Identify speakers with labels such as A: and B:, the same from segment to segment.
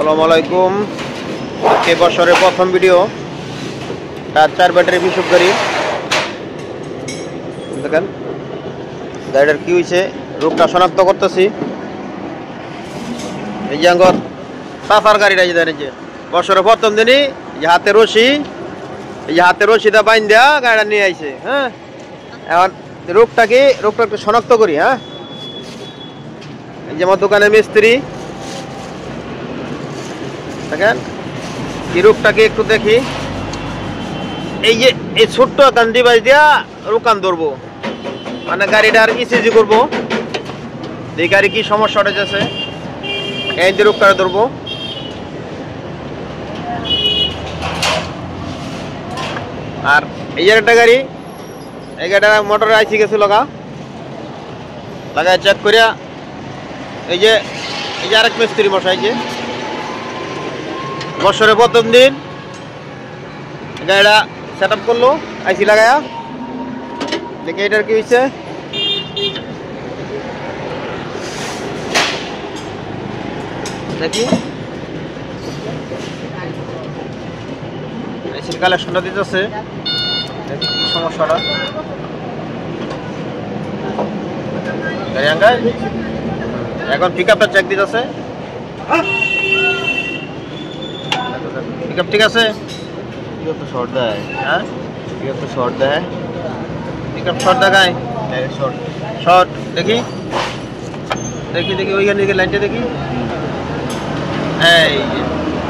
A: আসসালামু আলাইকুম। আজকে বছরের প্রথম ভিডিও, তার 4 ব্যাটারি বিশুপ গাড়ি। দেখেন গাড়িটার কি হয়েছে, রোগটা শনাক্ত করতেছি। এই যে আঙ্গর সাফার গাড়িটা যে দেন, যে বছরের প্রথম দিনই যে হাতে রশি, এই যে হাতে রশিটা বাইন দেওয়া গাড়িটা নিয়ে আইছে। হ্যাঁ, এখন রোগটা একটু শনাক্ত করি। হ্যাঁ, এই যে আমার দোকানে মিস্ত্রি, দেখেন কি রোগটাকে একটু দেখি। এই যে এই ছোট্ট একটা ডিভাইস দিয়া রোকান ধরবো, মানে গাড়িটার ইসিজি করবো, এই গাড়ি কি সমস্যা হয়েছে এই যে রোগটা ধরবো। আর এই যে একটা গাড়ি, এই গাড়িটা মোটরে আইসি গেছে লাগায় চেক করিয়া, এই যে আরেক মিস্ত্রি মশাই, যে বছরের প্রথম দিন গাড়িটা সেট আপ করলো আইসি লাগায়া। দেখি এটার কি হয়েছে। দেখি আইসির কালেকশনটা দিতেছে, দেখি কি সমস্যাটা। গাড়ি আঙ্গায় এখন পিক আপটা চেক দিতেছে। পিক আপ ঠিক আছে, শর্ট দেয়। হ্যাঁ, শর্ট দেয়, পিক আপ শর্ট দেখায়, শর্ট। দেখি ওইখানে দিকে লাইনটা দেখি। এই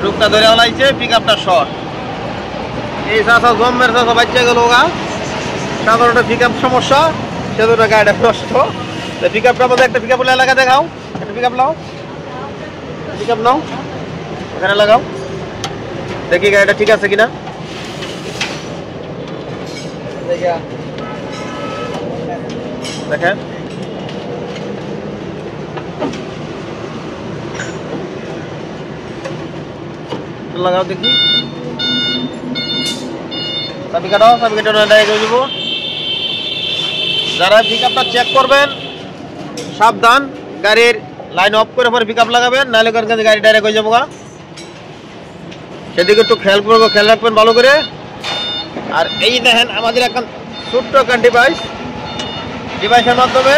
A: রূপটা ধরে হলাইছে, পিক আপটা শর্ট। এই চাষা জমের চাষা বাচ্চা গেল গা, সাধারণত পিক আপ সমস্যা, সেজন্য গাড়িটা নষ্ট। পিক আপটা আমাদের একটা পিক আপ এলাকা দেখাও, একটা পিক আপ নাও, ওখানে লাগাও, দেখি গাড়িটা ঠিক আছে কিনা। দেখেন লাগাও, দেখি চাবি কাটাও, যারা পিক আপটা চেক করবেন সাবধান, গাড়ির লাইন অফ করে পরে পিক আপ লাগাবেন, নাহলে গাড়ি ডাইরেক্ট হয়ে যাবো। সেদিকে একটু খেয়াল রাখবেন ভালো করে। আর এই দেখেন আমাদের এখন ছোট্ট একটা ডিভাইসের মাধ্যমে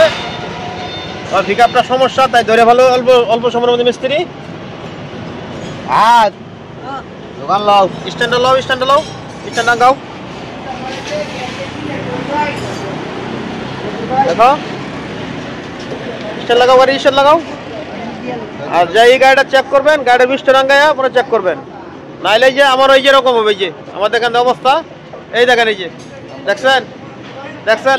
A: পিক আপটা সমস্যা, তাই ধরে ভালো অল্প সময়ের মধ্যে মিস্ত্রি। আর দোকান লাও, স্ট্যান্ড লাগাও, দেখো স্ট্যান্ড লাগাও, গাড়ি স্ট্যান্ড লাগাও। আর যাই গাড়িটা চেক করবেন, গাড়ির স্ট্যান্ড আঙ্গায়া পরে চেক করবেন, নাইলে যে আমার ওই যেরকম হবে, যে আমাদের এখানে অবস্থা এই দেখেন, এই যে দেখছেন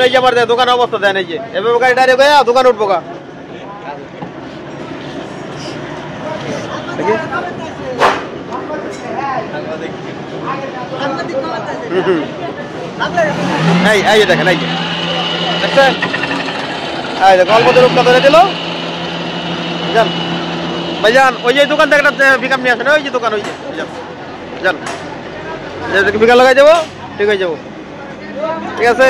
A: এই যে আমার দোকানের অবস্থা দেন, এই যে এভাবে গাড়ি ডাইরেক্ট গিয়ে দোকানে উঠবো গা। এই যে দেখেন, এই যে দেখছেন, এই দেখো অল্প রূপটা ধরে দিল। যান ভাইজান, ওই যে দোকান থেকে একটা পিক আপ নিয়ে আসেন, ওই যে দোকান, ওই যে যান, পিকা লাগাই যাবো, ঠিক হয়ে যাবো, ঠিক আছে।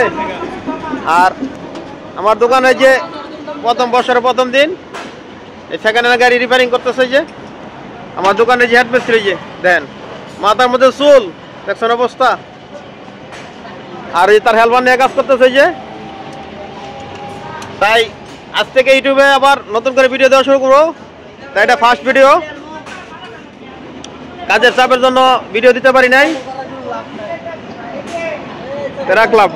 A: আর আমার দোকানে যে বছরের প্রথম দিন এই সেকেন্ড হ্যান্ড গাড়ি রিপেয়ারিং করতেছে, যে আমার দোকানে যে হেড মিস্ত্রি, যে দেন মাথার মধ্যে চুল, দেখছেন অবস্থা। আর এই তার হেলমেট নিয়ে কাজ করতেছে, যে তাই আজ থেকে ইউটিউবে আবার নতুন করে ভিডিও দেওয়া শুরু করবো। তাই এটা ফার্স্ট ভিডিও, কাজের চাপের জন্য ভিডিও দিতে পারি নাই, রাখলাম।